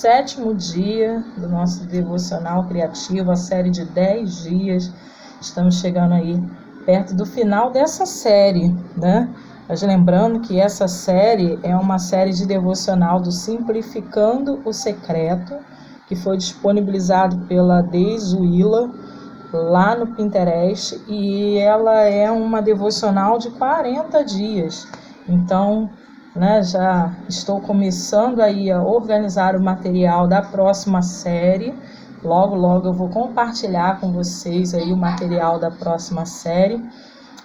7º dia do nosso devocional criativo, a série de 10 dias. Estamos chegando aí perto do final dessa série, né? Mas lembrando que essa série é uma série de devocional do Simplificando o Secreto, que foi disponibilizado pela Deise Willa lá no Pinterest, e ela é uma devocional de 40 dias. Então, né, já estou começando aí a organizar o material da próxima série. Logo eu vou compartilhar com vocês aí o material da próxima série,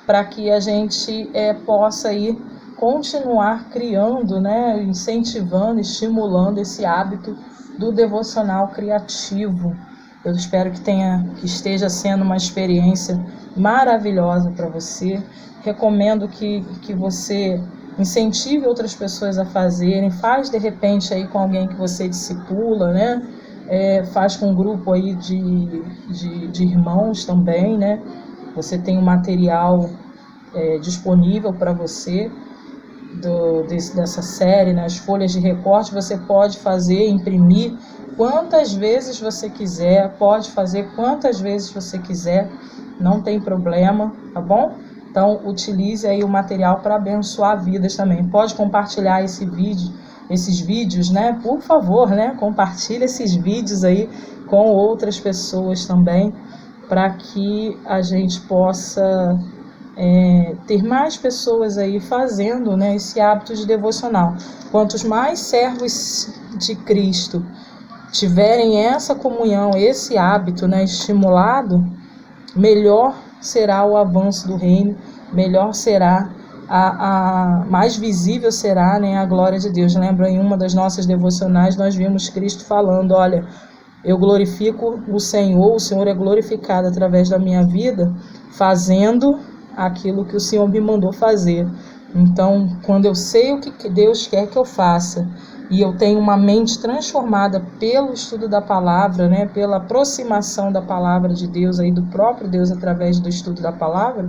para que a gente possa aí continuar criando, né, incentivando, estimulando esse hábito do devocional criativo. Eu espero que esteja sendo uma experiência maravilhosa para você. Recomendo que você incentive outras pessoas a fazerem. Faz de repente aí com alguém que você discipula, né? Faz com um grupo aí de irmãos também, né? Você tem um material disponível para você dessa série, né? As folhas de recorte você pode fazer, imprimir quantas vezes você quiser, pode fazer quantas vezes você quiser, não tem problema, tá bom? Então utilize aí o material para abençoar vidas também. Pode compartilhar esses vídeos, né? Por favor, né? Compartilhe esses vídeos aí com outras pessoas também, para que a gente possa ter mais pessoas aí fazendo, né, esse hábito de devocional. Quantos mais servos de Cristo tiverem essa comunhão, esse hábito, né, estimulado, melhor será o avanço do reino, melhor será mais visível será, né, a glória de Deus. Lembra, em uma das nossas devocionais nós vimos Cristo falando: olha, eu glorifico o Senhor é glorificado através da minha vida, fazendo aquilo que o Senhor me mandou fazer. Então, quando eu sei o que Deus quer que eu faça, e eu tenho uma mente transformada pelo estudo da palavra, né, pela aproximação da palavra de Deus, aí do próprio Deus através do estudo da palavra,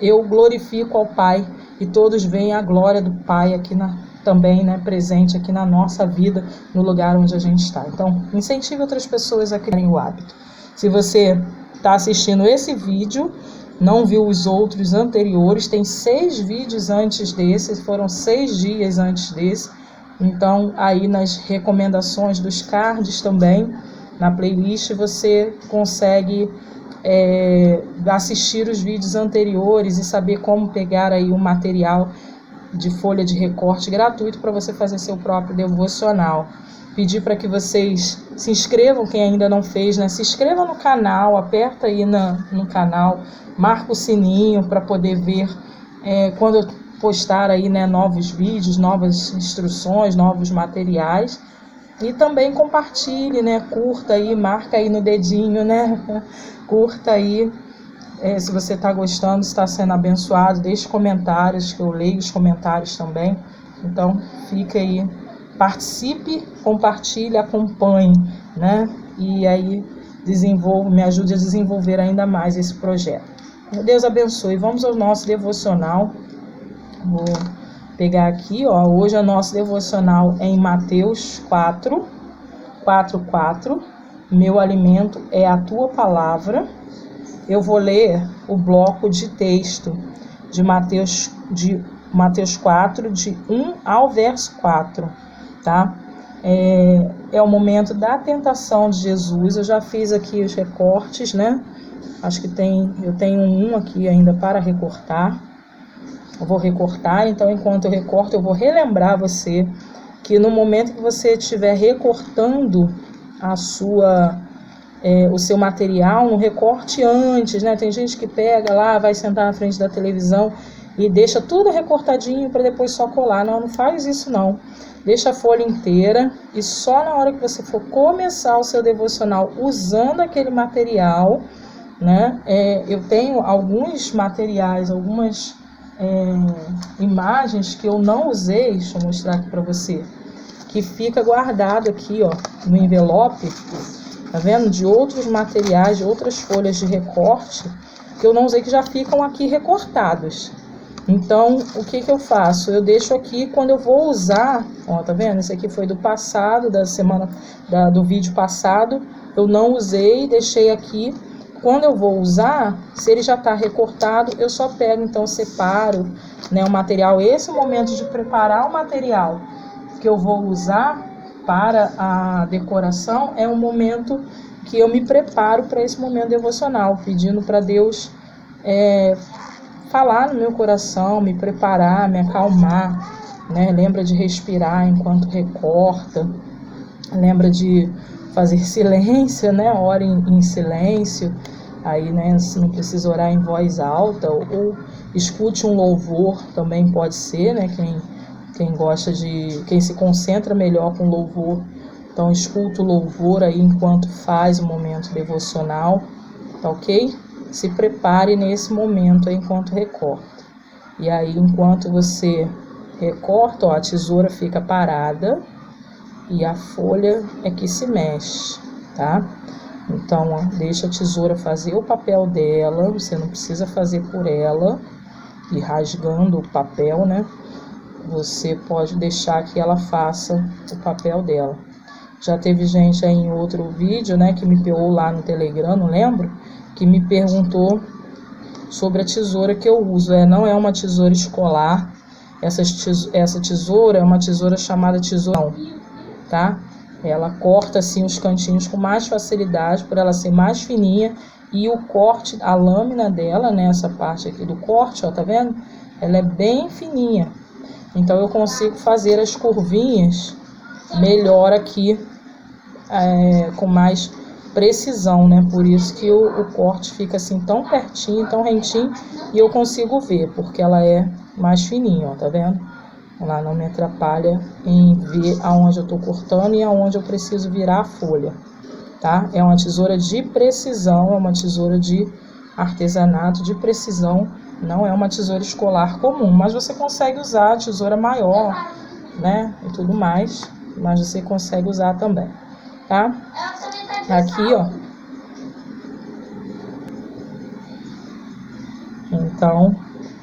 eu glorifico ao Pai, e todos veem a glória do Pai aqui também, né, presente aqui na nossa vida, no lugar onde a gente está. Então, incentive outras pessoas a criarem o hábito. Se você está assistindo esse vídeo, não viu os outros anteriores, tem 6 vídeos antes desse, foram 6 dias antes desse. Então, aí nas recomendações dos cards também, na playlist, você consegue assistir os vídeos anteriores e saber como pegar aí o material de folha de recorte gratuito para você fazer seu próprio devocional. Pedir para que vocês se inscrevam, quem ainda não fez, né? Se inscreva no canal, aperta aí no canal, marca o sininho para poder ver quando eu postar aí, né, novos vídeos, novas instruções, novos materiais. E também compartilhe, né? Curta aí, marca aí no dedinho, né? Curta aí, se você está gostando, está sendo abençoado, deixe comentários, que eu leio os comentários também. Então, fica aí, participe, compartilhe, acompanhe, né? E aí me ajude a desenvolver ainda mais esse projeto. Deus abençoe. Vamos ao nosso devocional. Vou pegar aqui, ó. Hoje o nosso devocional é em Mateus 4:4. Meu alimento é a tua palavra. Eu vou ler o bloco de texto de Mateus 4, de 1 ao verso 4, tá? É o momento da tentação de Jesus. Eu já fiz aqui os recortes, né? Acho que eu tenho um aqui ainda para recortar. Eu vou recortar, então enquanto eu recorto, eu vou relembrar você que no momento que você estiver recortando o seu material, no recorte antes, né? Tem gente que pega lá, vai sentar na frente da televisão e deixa tudo recortadinho para depois só colar. Não faz isso não. Deixa a folha inteira e só na hora que você for começar o seu devocional usando aquele material, né? Eu tenho alguns materiais, algumas imagens que eu não usei, deixa eu mostrar aqui para você, que fica guardado aqui, ó, no envelope, tá vendo? De outros materiais, de outras folhas de recorte, que eu não usei, que já ficam aqui recortados. Então, o que eu faço? Eu deixo aqui quando eu vou usar, ó, tá vendo? Esse aqui foi do passado, da semana, do vídeo passado, eu não usei, deixei aqui. Quando eu vou usar, se ele já está recortado, eu só pego, então separo, né, o material. Esse momento de preparar o material que eu vou usar para a decoração é um momento que eu me preparo para esse momento devocional, pedindo para Deus falar no meu coração, me preparar, me acalmar, né? Lembra de respirar enquanto recorta, lembra de fazer silêncio, né? Ore em silêncio, aí, né? Se não precisa orar em voz alta, ou escute um louvor, também pode ser, né? Quem se concentra melhor com louvor, então escuta o louvor aí enquanto faz o momento devocional, tá ok? Se prepare nesse momento aí enquanto recorta. E aí, enquanto você recorta, ó, a tesoura fica parada e a folha é que se mexe, tá? Então, ó, deixa a tesoura fazer o papel dela, você não precisa fazer por ela, e rasgando o papel, né? Você pode deixar que ela faça o papel dela. Já teve gente aí em outro vídeo, né, que me pegou lá no Telegram, não lembro, que me perguntou sobre a tesoura que eu uso. Não é uma tesoura escolar, essa tesoura é uma tesoura chamada tesourão, tá? Ela corta assim os cantinhos com mais facilidade, por ela ser mais fininha, e o corte, a lâmina dela, né, essa parte aqui do corte, ó, tá vendo? Ela é bem fininha, então eu consigo fazer as curvinhas melhor aqui, com mais precisão, né? Por isso que o corte fica assim tão pertinho, tão rentinho, e eu consigo ver, porque ela é mais fininha, ó, tá vendo? Ela não me atrapalha em ver aonde eu tô cortando e aonde eu preciso virar a folha, tá? É uma tesoura de precisão, é uma tesoura de artesanato de precisão, não é uma tesoura escolar comum, mas você consegue usar a tesoura maior, né? E tudo mais, mas você consegue usar também, tá? Aqui, ó. Então,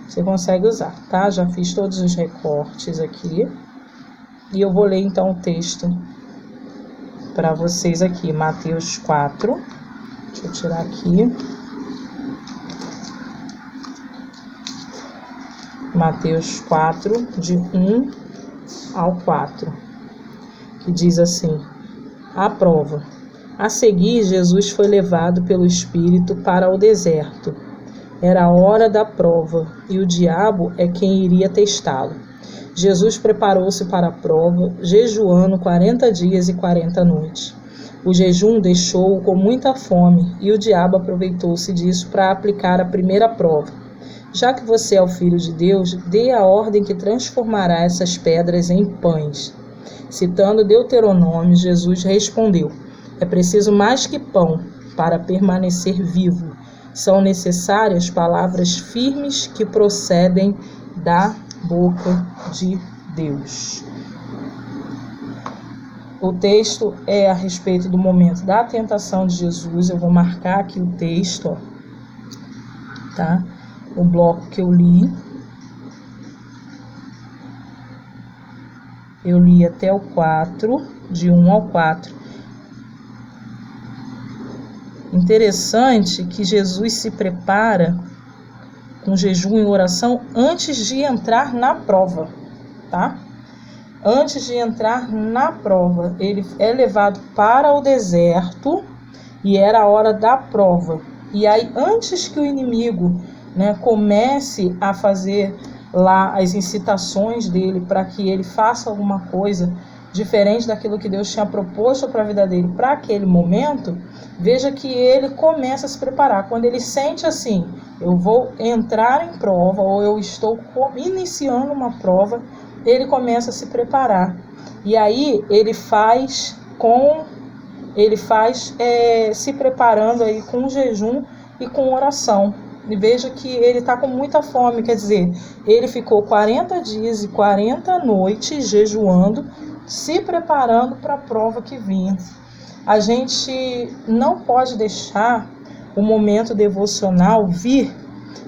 você consegue usar, tá? Já fiz todos os recortes aqui. E eu vou ler, então, o texto para vocês aqui. Mateus 4. Deixa eu tirar aqui. Mateus 4, de 1 ao 4. Que diz assim: a prova. A seguir, Jesus foi levado pelo Espírito para o deserto. Era a hora da prova, e o diabo é quem iria testá-lo. Jesus preparou-se para a prova, jejuando 40 dias e 40 noites. O jejum deixou-o com muita fome, e o diabo aproveitou-se disso para aplicar a primeira prova. Já que você é o Filho de Deus, dê a ordem que transformará essas pedras em pães. Citando Deuteronômio, Jesus respondeu: é preciso mais que pão para permanecer vivo. São necessárias palavras firmes que procedem da boca de Deus. O texto é a respeito do momento da tentação de Jesus. Eu vou marcar aqui o texto, ó, tá? O bloco que eu li. Eu li até o 4, de 1 ao 4. Interessante que Jesus se prepara com jejum e oração antes de entrar na prova, tá? Antes de entrar na prova, ele é levado para o deserto e era a hora da prova. E aí, antes que o inimigo, né, comece a fazer lá as incitações dele para que ele faça alguma coisa diferente daquilo que Deus tinha proposto para a vida dele para aquele momento, veja que ele começa a se preparar. Quando ele sente assim, eu vou entrar em prova, ou eu estou iniciando uma prova, ele começa a se preparar. E aí ele faz se preparando aí com jejum e com oração. E veja que ele está com muita fome, quer dizer, ele ficou 40 dias e 40 noites jejuando, se preparando para a prova que vinha. A gente não pode deixar o momento devocional vir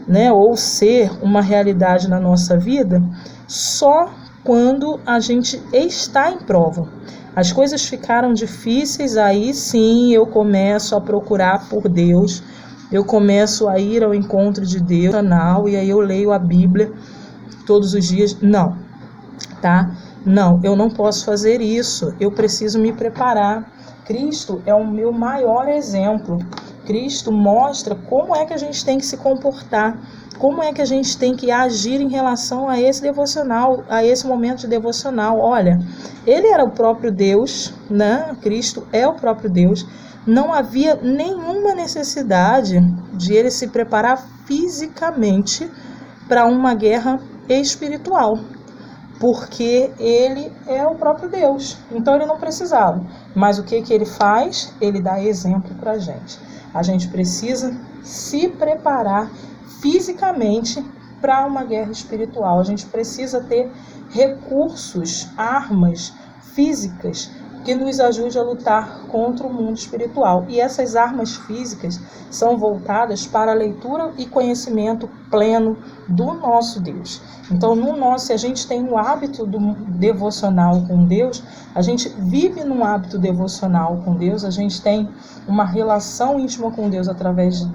né, ou ser uma realidade na nossa vida só quando a gente está em prova. As coisas ficaram difíceis, aí sim eu começo a procurar por Deus, eu começo a ir ao encontro de Deus, e aí eu leio a Bíblia todos os dias. Não, tá? Não, eu não posso fazer isso, eu preciso me preparar. Cristo é o meu maior exemplo. Cristo mostra como é que a gente tem que se comportar, como é que a gente tem que agir em relação a esse devocional, a esse momento de devocional. Olha, ele era o próprio Deus, né? Cristo é o próprio Deus. Não havia nenhuma necessidade de ele se preparar fisicamente para uma guerra espiritual, porque ele é o próprio Deus. Então ele não precisava. Mas o que ele faz? Ele dá exemplo para a gente. A gente precisa se preparar fisicamente para uma guerra espiritual. A gente precisa ter recursos, armas físicas que nos ajude a lutar contra o mundo espiritual. E essas armas físicas são voltadas para a leitura e conhecimento pleno do nosso Deus. Então, se a gente tem um hábito devocional com Deus, a gente vive num hábito devocional com Deus, a gente tem uma relação íntima com Deus através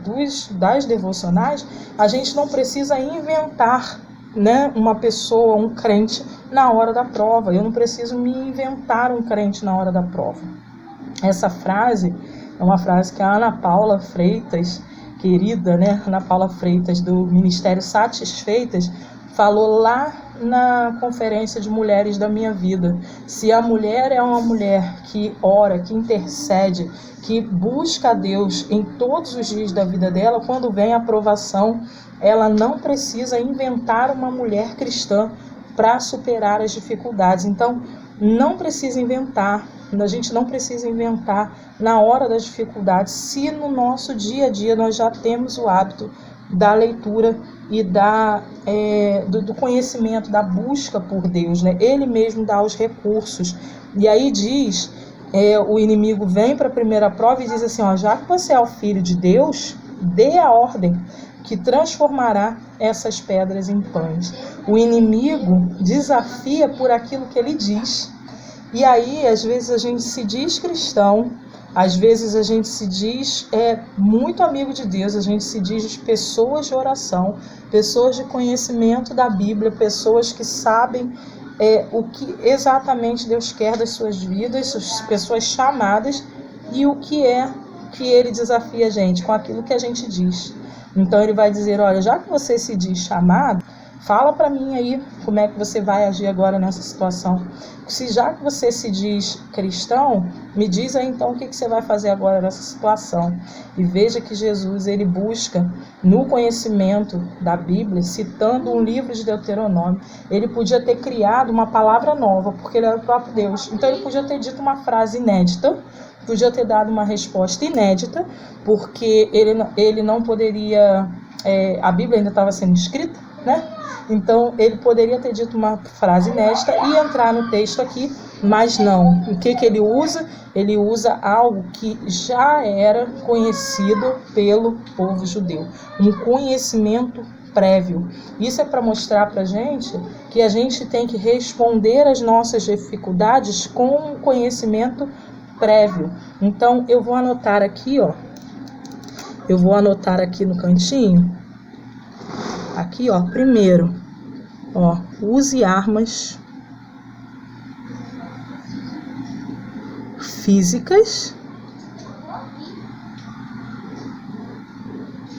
das devocionais, a gente não precisa inventar, né, uma pessoa, um crente, na hora da prova. Eu não preciso me inventar um crente na hora da prova. Essa frase é uma frase que a Ana Paula Freitas, querida, né, Ana Paula Freitas, do Ministério Satisfeitas, falou lá na conferência de mulheres da minha vida. Se a mulher é uma mulher que ora, que intercede, que busca a Deus em todos os dias da vida dela, quando vem a provação, ela não precisa inventar uma mulher cristã para superar as dificuldades. Então, não precisa inventar, a gente não precisa inventar na hora das dificuldades, se no nosso dia a dia nós já temos o hábito da leitura e do conhecimento, da busca por Deus, né? Ele mesmo dá os recursos. E aí diz, o inimigo vem para a primeira prova e diz assim, já que você é o filho de Deus, dê a ordem que transformará essas pedras em pães. O inimigo desafia por aquilo que ele diz. E aí, às vezes, a gente se diz cristão, às vezes a gente se diz muito amigo de Deus, a gente se diz pessoas de oração, pessoas de conhecimento da Bíblia, pessoas que sabem o que exatamente Deus quer das suas vidas, pessoas chamadas, e o que é que ele desafia a gente com aquilo que a gente diz. Então ele vai dizer, olha, já que você se diz chamado, fala para mim aí como é que você vai agir agora nessa situação. Se já que você se diz cristão, me diz aí então o que você vai fazer agora nessa situação. E veja que Jesus, ele busca no conhecimento da Bíblia, citando um livro de Deuteronômio, ele podia ter criado uma palavra nova, porque ele era o próprio Deus. Então ele podia ter dito uma frase inédita, podia ter dado uma resposta inédita, porque ele não poderia, a Bíblia ainda estava sendo escrita, né? Então ele poderia ter dito uma frase inédita e entrar no texto aqui, mas não. O que ele usa? Ele usa algo que já era conhecido pelo povo judeu, um conhecimento prévio. Isso é para mostrar para a gente que a gente tem que responder às nossas dificuldades com um conhecimento prévio. Então eu vou anotar aqui, eu vou anotar aqui no cantinho, aqui, primeiro, use armas físicas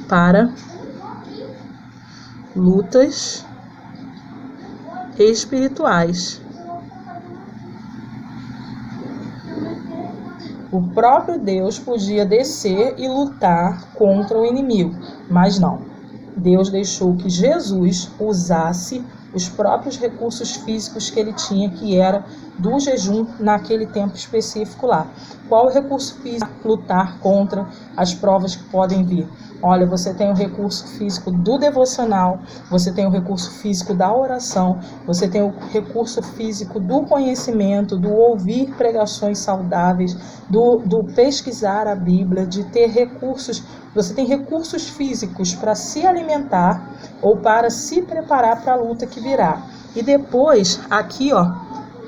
para lutas espirituais. O próprio Deus podia descer e lutar contra o inimigo, mas não. Deus deixou que Jesus usasse os próprios recursos físicos que ele tinha, que era do jejum naquele tempo específico lá. Qual o recurso físico? Lutar contra as provas que podem vir. Olha, você tem o recurso físico do devocional, você tem o recurso físico da oração, você tem o recurso físico do conhecimento, do ouvir pregações saudáveis, do pesquisar a Bíblia, de ter recursos. Você tem recursos físicos para se alimentar ou para se preparar para a luta que virá. E depois, aqui, ó,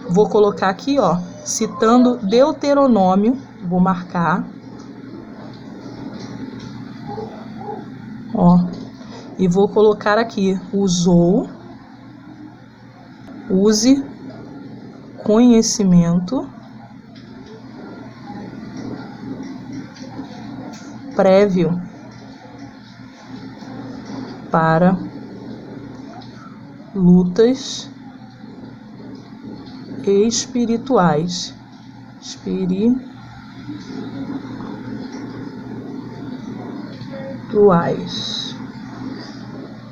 vou colocar aqui, ó, citando Deuteronômio, vou marcar, ó, e vou colocar aqui, use conhecimento prévio para lutas espirituais.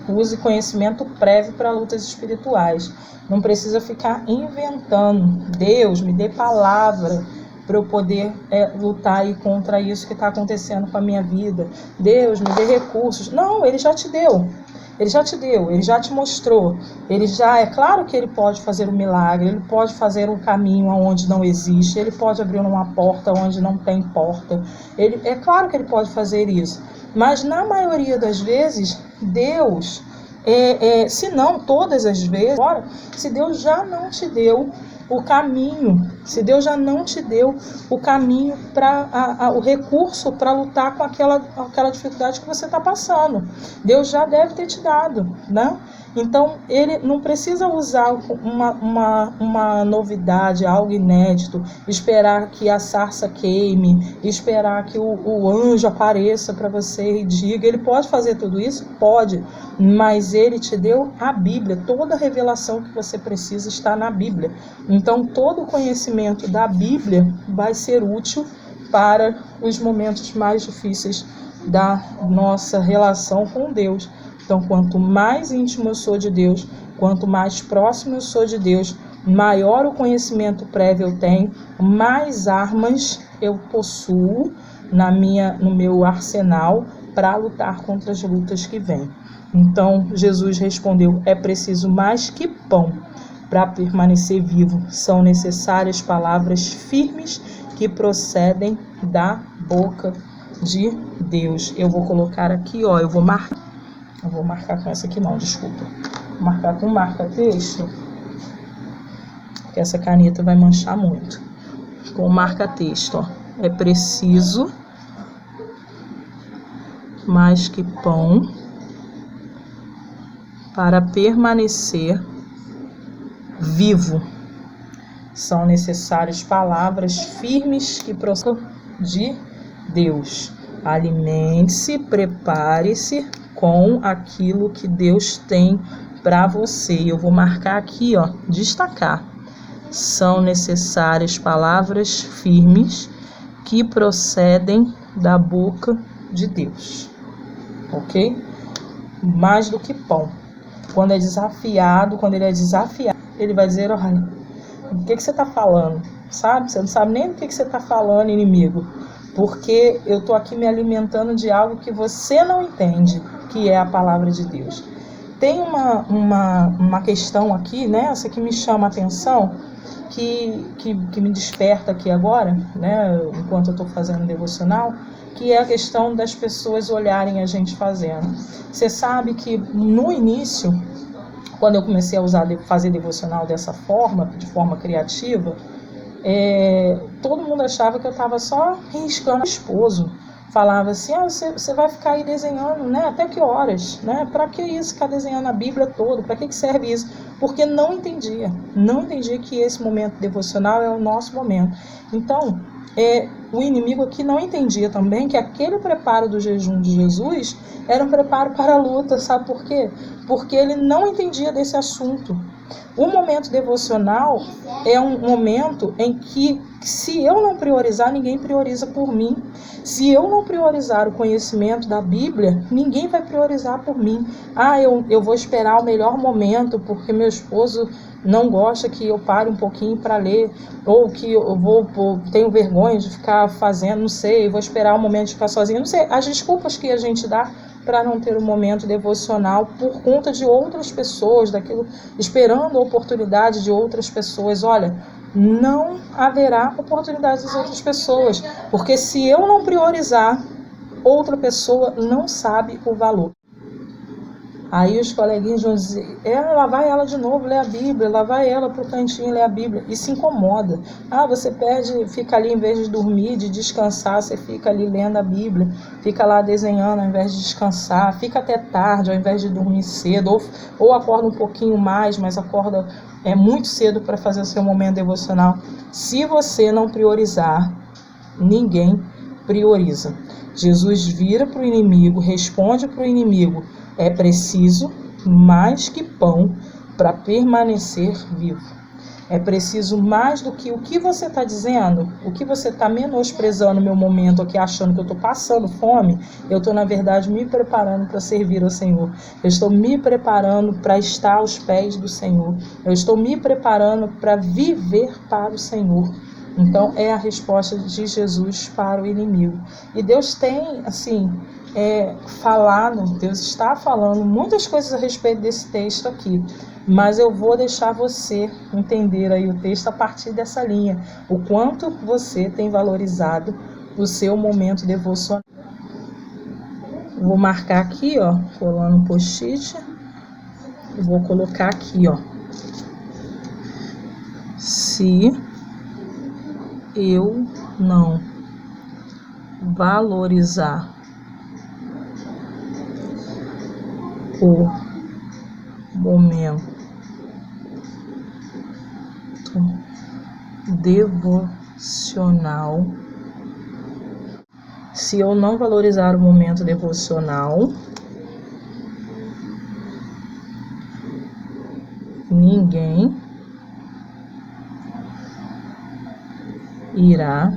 Use conhecimento prévio para lutas espirituais. Não precisa ficar inventando. Deus, me dê palavra para eu poder lutar aí contra isso que está acontecendo com a minha vida. Deus, me dê recursos. Não, Ele já te deu. Ele já te deu, Ele já te mostrou. É claro que Ele pode fazer um milagre, Ele pode fazer um caminho onde não existe, Ele pode abrir uma porta onde não tem porta. É claro que Ele pode fazer isso. Mas na maioria das vezes, Deus, se não todas as vezes, se Deus já não te deu o caminho, se Deus já não te deu o caminho, o recurso para lutar com aquela dificuldade que você está passando, Deus já deve ter te dado, né? Então, Ele não precisa usar uma novidade, algo inédito, esperar que a sarça queime, esperar que o anjo apareça para você e diga. Ele pode fazer tudo isso? Pode, mas Ele te deu a Bíblia. Toda a revelação que você precisa está na Bíblia. Então, todo o conhecimento da Bíblia vai ser útil para os momentos mais difíceis da nossa relação com Deus. Então, quanto mais íntimo eu sou de Deus, quanto mais próximo eu sou de Deus, maior o conhecimento prévio eu tenho, mais armas eu possuo no meu arsenal para lutar contra as lutas que vêm. Então, Jesus respondeu: é preciso mais que pão para permanecer vivo. São necessárias palavras firmes que procedem da boca de Deus. Eu vou colocar aqui, ó, eu vou marcar com essa aqui não, desculpa. Vou marcar com marca-texto, porque essa caneta vai manchar muito. Com marca-texto, ó. É preciso mais que pão para permanecer vivo. São necessárias palavras firmes que procedem de Deus. Alimente-se, prepare-se com aquilo que Deus tem para você. Eu vou marcar aqui, ó, destacar. São necessárias palavras firmes que procedem da boca de Deus. Ok? Mais do que pão. Quando ele é desafiado, ele vai dizer: olha, o que você está falando? Sabe? Você não sabe nem do que você está falando, inimigo. Porque eu estou aqui me alimentando de algo que você não entende, que é a palavra de Deus. Tem uma questão aqui, né? Essa que me chama a atenção, que me desperta aqui agora, né? Enquanto eu estou fazendo devocional, que é a questão das pessoas olharem a gente fazendo. Você sabe que no início, quando eu comecei a fazer devocional dessa forma, de forma criativa, todo mundo achava que eu estava só riscando o esposo. Falava assim: você vai ficar aí desenhando, né? Até que horas? Né? Para que isso? Ficar desenhando a Bíblia toda? Para que serve isso? Porque não entendia que esse momento devocional é o nosso momento. Então, o inimigo aqui não entendia também que aquele preparo do jejum de Jesus era um preparo para a luta. Sabe por quê? Porque ele não entendia desse assunto. O momento devocional é um momento em que Se eu não priorizar, ninguém prioriza por mim. Se eu não priorizar o conhecimento da Bíblia, ninguém vai priorizar por mim. Eu vou esperar o melhor momento porque meu esposo não gosta que eu pare um pouquinho para ler, ou que tenho vergonha de ficar fazendo, não sei, vou esperar o momento de ficar sozinha, não sei. As desculpas que a gente dá para não ter um momento devocional por conta de outras pessoas, esperando a oportunidade de outras pessoas. Olha, não haverá oportunidade das outras pessoas, porque se eu não priorizar, outra pessoa não sabe o valor. Aí os coleguinhas vão dizer, lá vai ela de novo ler a Bíblia, lá vai ela pro cantinho ler a Bíblia, e se incomoda. Você fica ali, em vez de dormir, de descansar, você fica ali lendo a Bíblia, fica lá desenhando ao invés de descansar, fica até tarde ao invés de dormir cedo, ou acorda um pouquinho mais, mas acorda muito cedo para fazer o seu momento devocional. Se você não priorizar, ninguém prioriza. Jesus vira para o inimigo, responde para o inimigo, é preciso mais que pão para permanecer vivo. É preciso mais do que o que você está dizendo, o que você está menosprezando no meu momento aqui, achando que eu estou passando fome. Eu estou, na verdade, me preparando para servir ao Senhor. Eu estou me preparando para estar aos pés do Senhor. Eu estou me preparando para viver para o Senhor. Então, é a resposta de Jesus para o inimigo. E Deus tem, Deus está falando muitas coisas a respeito desse texto aqui, mas eu vou deixar você entender aí o texto a partir dessa linha, o quanto você tem valorizado o seu momento devocional. Vou marcar aqui, colando um post-it, e vou colocar aqui, se eu não valorizar o momento devocional, se eu não valorizar o momento devocional, ninguém irá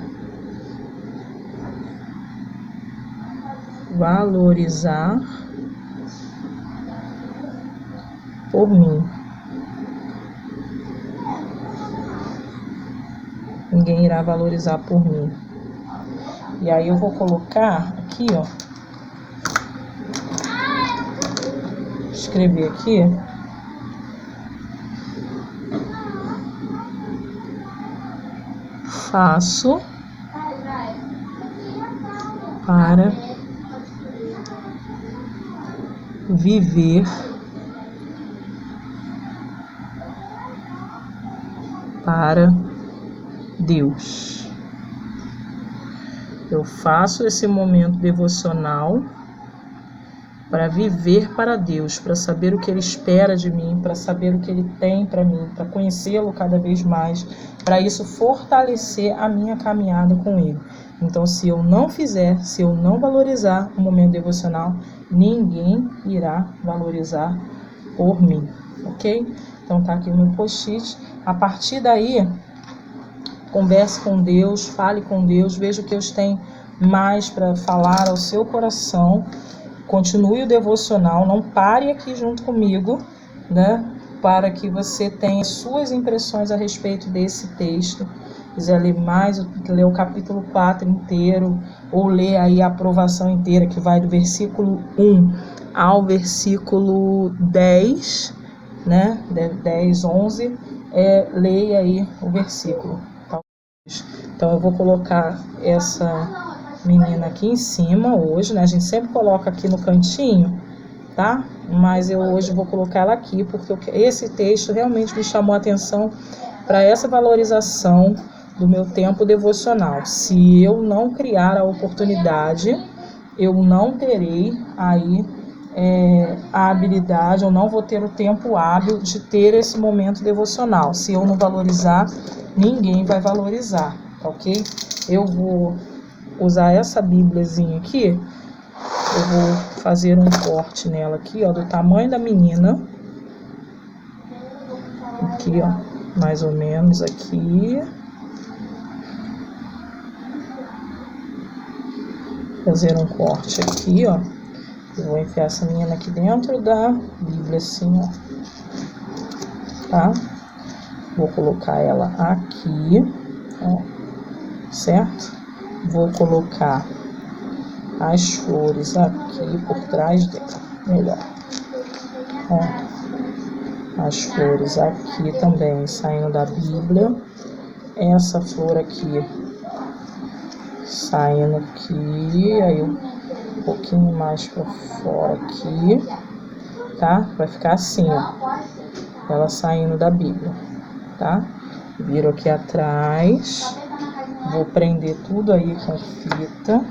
valorizar por mim. Ninguém irá valorizar por mim. E aí eu vou colocar aqui, escrever aqui, faço para viver para Deus. Eu faço esse momento devocional para viver para Deus, para saber o que Ele espera de mim, para saber o que Ele tem para mim, para conhecê-lo cada vez mais, para isso fortalecer a minha caminhada com Ele. Então, se eu não fizer, se eu não valorizar o momento devocional, ninguém irá valorizar por mim, ok? Então, tá aqui o meu post-it. A partir daí, converse com Deus, fale com Deus, veja o que Deus tem mais para falar ao seu coração. Continue o devocional, não pare aqui junto comigo, né? Para que você tenha suas impressões a respeito desse texto. Quiser ler mais, ler o capítulo 4 inteiro, ou ler aí a aprovação inteira, que vai do versículo 1 ao versículo 10, né? 10, 11, leia aí o versículo. Então eu vou colocar essa menina aqui em cima hoje, né? A gente sempre coloca aqui no cantinho, tá? Mas eu hoje vou colocar ela aqui, porque esse texto realmente me chamou a atenção para essa valorização do meu tempo devocional. Se eu não criar a oportunidade, eu não terei aí a habilidade, eu não vou ter o tempo hábil de ter esse momento devocional. Se eu não valorizar, ninguém vai valorizar, ok? Eu vou usar essa bíbliazinha aqui, eu vou fazer um corte nela aqui, do tamanho da menina, aqui, mais ou menos aqui, fazer um corte aqui, ó. Eu vou enfiar essa menina aqui dentro da Bíblia, assim, ó. Tá? Vou colocar ela aqui, ó, certo? Vou colocar as flores aqui por trás dela, melhor. Ó, as flores aqui também saindo da Bíblia. Essa flor aqui saindo aqui, aí um pouquinho mais para fora aqui, tá? Vai ficar assim, ó, ela saindo da Bíblia, tá? Viro aqui atrás, vou prender tudo aí com fita.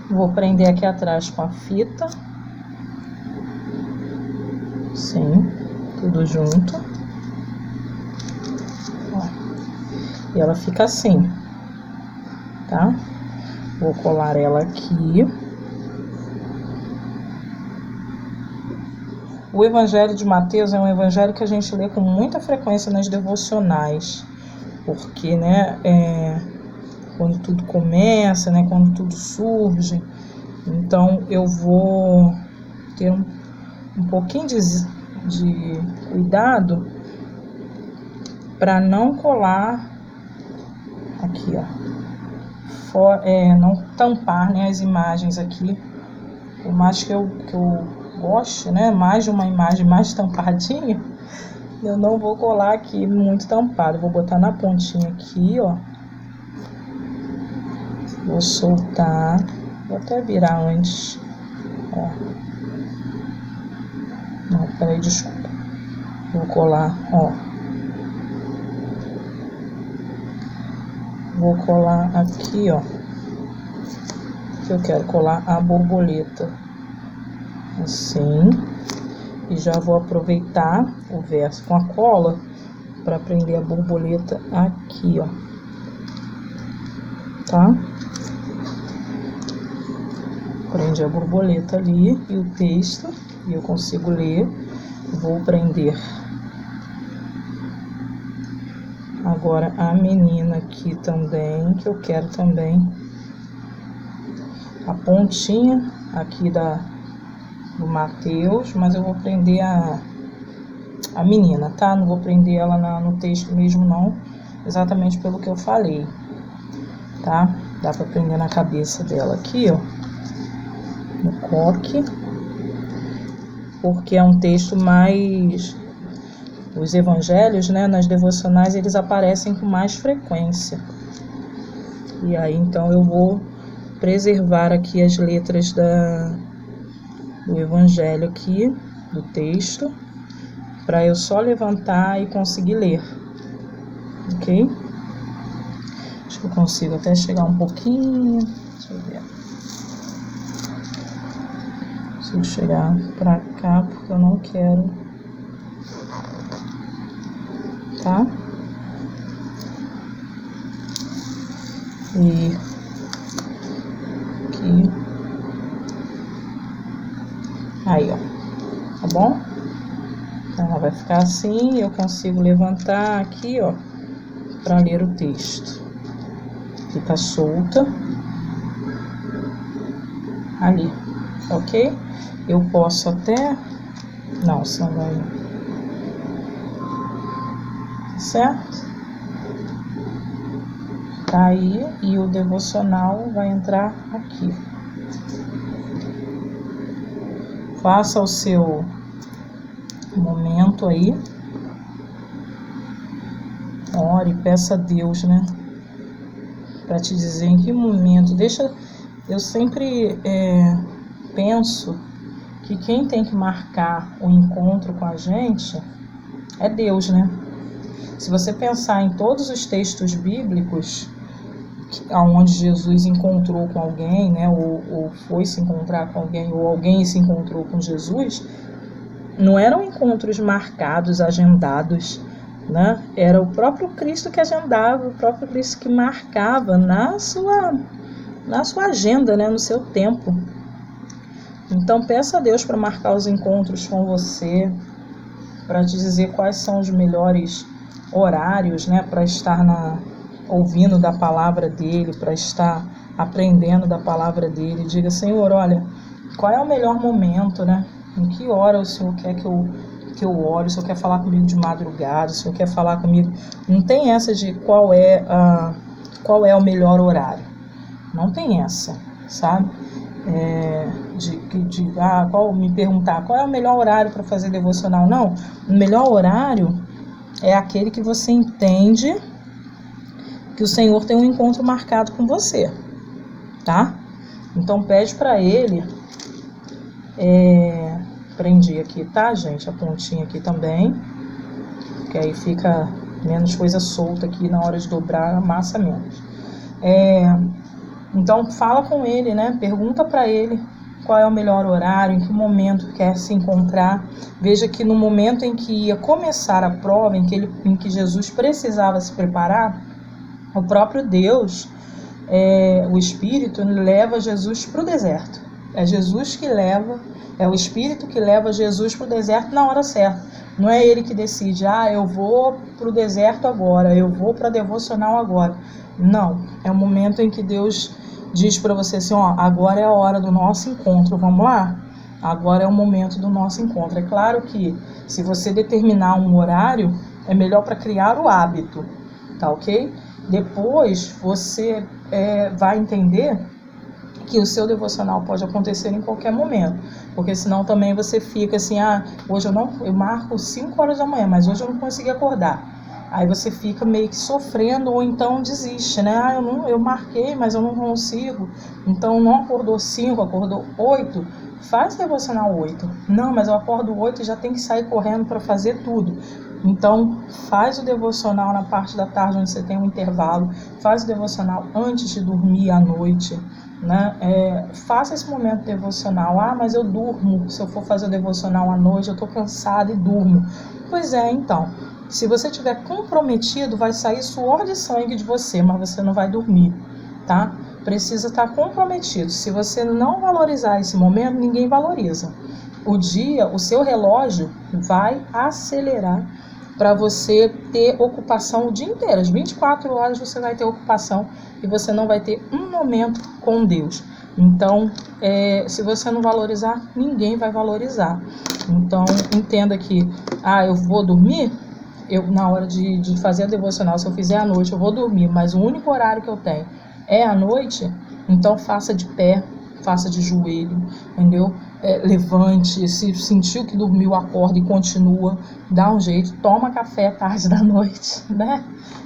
Vou prender aqui atrás com a fita. Sim, tudo junto. Ó. E ela fica assim, tá? Vou colar ela aqui. O Evangelho de Mateus é um evangelho que a gente lê com muita frequência nas devocionais, porque, né, quando tudo começa, né, quando tudo surge, então eu vou ter um pouquinho de cuidado para não colar aqui, ó, não tampar, né, as imagens aqui, por mais que eu goste, né, mais de uma imagem mais tampadinha, eu não vou colar aqui muito tampado, vou botar na pontinha aqui, ó, vou soltar, vou até virar antes, ó, não, peraí, desculpa, vou colar, ó, vou colar aqui, ó, que eu quero colar a borboleta, assim, e já vou aproveitar o verso com a cola para prender a borboleta aqui, ó, tá? Prende a borboleta ali e o texto, e eu consigo ler. Vou prender agora a menina aqui também, que eu quero também a pontinha aqui do Mateus, mas eu vou prender a menina, tá? Não vou prender ela no texto mesmo não, exatamente pelo que eu falei, tá? Dá pra prender na cabeça dela aqui, ó, no coque, porque é um texto mais... Os evangelhos, né, nas devocionais, eles aparecem com mais frequência. E aí, então, eu vou preservar aqui as letras do evangelho aqui, do texto, para eu só levantar e conseguir ler, ok? Acho que eu consigo até chegar um pouquinho, deixa eu ver. Consigo chegar para cá, porque eu não quero, tá? E aqui, aí, ó, tá bom? Então, ela vai ficar assim, eu consigo levantar aqui, ó, para ler o texto. Fica solta ali, ok? Eu posso até... Não, senão vai... Certo? Tá aí, e o devocional vai entrar aqui. Faça o seu momento aí. Ore, peça a Deus, né, para te dizer em que momento. Eu sempre penso que quem tem que marcar o encontro com a gente é Deus, né? Se você pensar em todos os textos bíblicos onde Jesus encontrou com alguém, né, ou foi se encontrar com alguém, ou alguém se encontrou com Jesus, não eram encontros marcados, agendados, né? Era o próprio Cristo que agendava, o próprio Cristo que marcava na sua agenda, né, no seu tempo. Então peça a Deus para marcar os encontros com você, para te dizer quais são os melhores horários, né, para estar ouvindo da palavra dele, para estar aprendendo da palavra dele. Diga: Senhor, olha, qual é o melhor momento, né? Em que hora o Senhor quer que eu ore? O Senhor quer falar comigo de madrugada? O Senhor quer falar comigo? Não tem essa de qual é o melhor horário. Não tem essa, sabe? Me perguntar qual é o melhor horário para fazer devocional. Não, o melhor horário é aquele que você entende que o Senhor tem um encontro marcado com você, tá? Então pede para ele, prendi aqui, tá, gente? A pontinha aqui também, que aí fica menos coisa solta aqui na hora de dobrar, amassa menos. Então fala com ele, né? Pergunta para ele qual é o melhor horário, em que momento quer se encontrar. Veja que no momento em que ia começar a prova, em que Jesus precisava se preparar, o próprio Deus, o Espírito, leva Jesus para o deserto. É Jesus que leva, é o Espírito que leva Jesus para o deserto na hora certa. Não é ele que decide, eu vou para o deserto agora, eu vou para a devocional agora. Não, é o momento em que Deus diz para você assim, agora é a hora do nosso encontro, vamos lá? Agora é o momento do nosso encontro. É claro que se você determinar um horário, é melhor para criar o hábito, tá ok? Depois você vai entender que o seu devocional pode acontecer em qualquer momento, porque senão também você fica assim, hoje eu marco 5 horas da manhã, mas hoje eu não consegui acordar. Aí você fica meio que sofrendo, ou então desiste, né? Eu marquei, mas eu não consigo. Então não acordou 5, acordou 8, faz devocional 8. Não, mas eu acordo 8 e já tem que sair correndo para fazer tudo. Então faz o devocional na parte da tarde, onde você tem um intervalo. Faz o devocional antes de dormir à noite, né? Faça esse momento devocional. Mas eu durmo, se eu for fazer o devocional à noite, eu estou cansada e durmo. Pois então, se você estiver comprometido, vai sair suor de sangue de você, mas você não vai dormir, tá? Precisa estar comprometido. Se você não valorizar esse momento, ninguém valoriza. O seu relógio vai acelerar para você ter ocupação o dia inteiro. As 24 horas você vai ter ocupação e você não vai ter um momento com Deus. Então, se você não valorizar, ninguém vai valorizar. Então, entenda que, eu vou dormir, na hora de fazer a devocional, se eu fizer à noite, eu vou dormir, mas o único horário que eu tenho é à noite, então faça de pé, faça de joelho, entendeu? Levante, se sentiu que dormiu, acorda e continua, dá um jeito, toma café tarde da noite, né?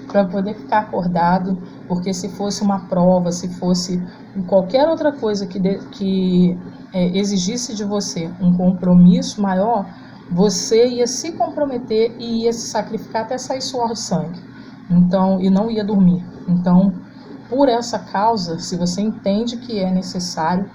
Para poder ficar acordado, porque se fosse uma prova, se fosse qualquer outra coisa que exigisse de você um compromisso maior, você ia se comprometer e ia se sacrificar até sair suor de sangue, então, e não ia dormir. Então, por essa causa, se você entende que é necessário,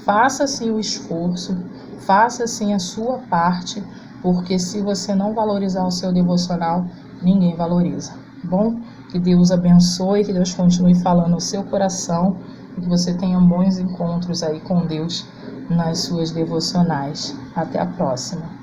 faça sim o esforço, faça sim a sua parte, porque se você não valorizar o seu devocional, ninguém valoriza. Bom, que Deus abençoe, que Deus continue falando no seu coração e que você tenha bons encontros aí com Deus nas suas devocionais. Até a próxima.